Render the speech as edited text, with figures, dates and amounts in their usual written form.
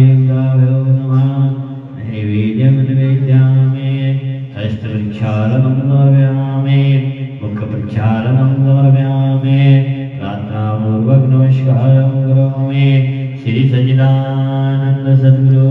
देवताभ्यो नमः नैवेद्यं निवेद्यामि हस्तप्रक्षालनं समर्पयामि मुखप्रक्षालनं समर्पयामि प्रार्थनापूर्वक नमस्कारं करोमि श्री सच्चिदानंद सद्गुरु